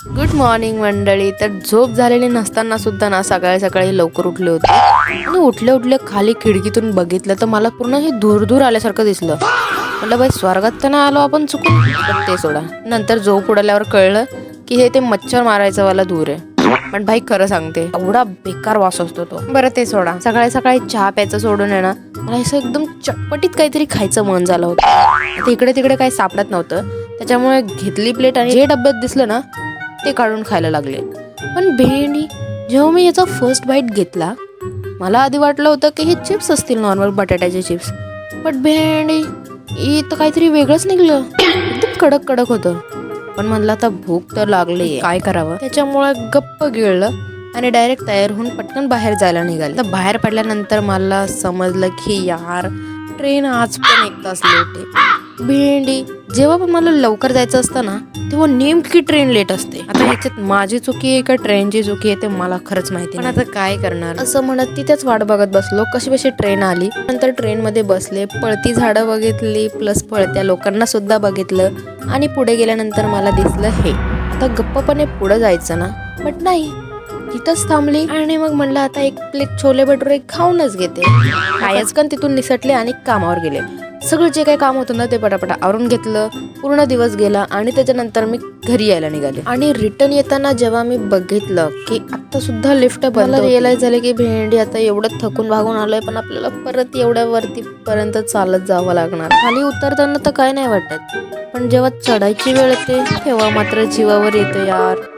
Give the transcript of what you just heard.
Good morning मंडळी. तर झोप झालेली नसताना सुद्धा ना सकाळी सकाळी लवकर उठले होते आणि उठल्या उठल्या खाली खिडकीतून बघितलं तर मला पूर्ण हे दूर दूर आल्यासारखं दिसलं. म्हटलं बाई स्वर्गात तर नाही आलो आपण चुकून. पण ते सोडा, नंतर झोप उडाल्यावर कळलं की हे ते मच्छर मारायचं वाला धूर आहे. पण भाई खरं सांगते, एवढा बेकार वास असतो तो. बरं ते सोडा, सकाळी सकाळी चहा प्यायचं सोडून आहे ना, मला असं एकदम चटपटीत काहीतरी खायचं मन झालं होतं. आता इकडे तिकडे काही सापडत नव्हतं, त्याच्यामुळे घेतली प्लेट आणि जे डब्यात दिसलं ना ते काढून खायला लागले. पण भेंडी, जेव्हा मी याचा फर्स्ट बाईट घेतला, मला आधी वाटलं होतं की हे चिप्स असतील, नॉर्मल बटाट्याचे चिप्स. पण भेंडी इथं काहीतरी वेगळंच निघलं. एकदम कडक कडक होतं. पण म्हणलं आता भूक तर लागली, काय करावं. त्याच्यामुळे गप्प गिळलं आणि डायरेक्ट तयार होऊन पटकन बाहेर जायला निघाले. तर बाहेर पडल्यानंतर मला समजलं की यार, ट्रेन आज पण 1 तास लेट आहे. भेंडी, जेव्हा पण मला लवकर जायचं असतं ना, तेव्हा नेमकी ट्रेन लेट असते. आता ह्याच्यात माझी चुकी आहे का ट्रेनची चुकी आहे ते मला खरंच माहिती नाही. पण आता काय करणार, असं म्हणत तिथेच वाट बघत बसलो. कशी कशी ट्रेन आली. नंतर ट्रेन मध्ये बसले, पळती झाडं बघितली प्लस पळत्या लोकांना सुद्धा बघितलं आणि पुढे गेल्यानंतर मला दिसलं हे. आता गप्पपणे पुढे जायचं ना, बट नाही, तिथंच थांबली आणि मग म्हणलं आता एक प्लेट छोले भटुरे खाऊनच घेते. कायचकन तिथून निसटले आणि कामावर गेले. सगळं जे काही काम होतं ना ते पटापटा आवरून घेतलं. पूर्ण दिवस गेला आणि त्याच्यानंतर मी घरी यायला निघाले. आणि रिटर्न येताना जेव्हा मी बघितलं की आता सुद्धा लिफ्ट बंद, रिअलाइज झालं की भेंडी आता एवढं थकून भागून आलोय, पण आपल्याला परत एवढ्या वरती पर्यंत चालत जावं लागणार. खाली उतरताना तर काय नाही वाटत, पण जेव्हा चढायची वेळ येते तेव्हा मात्र जीवावर येतं यार.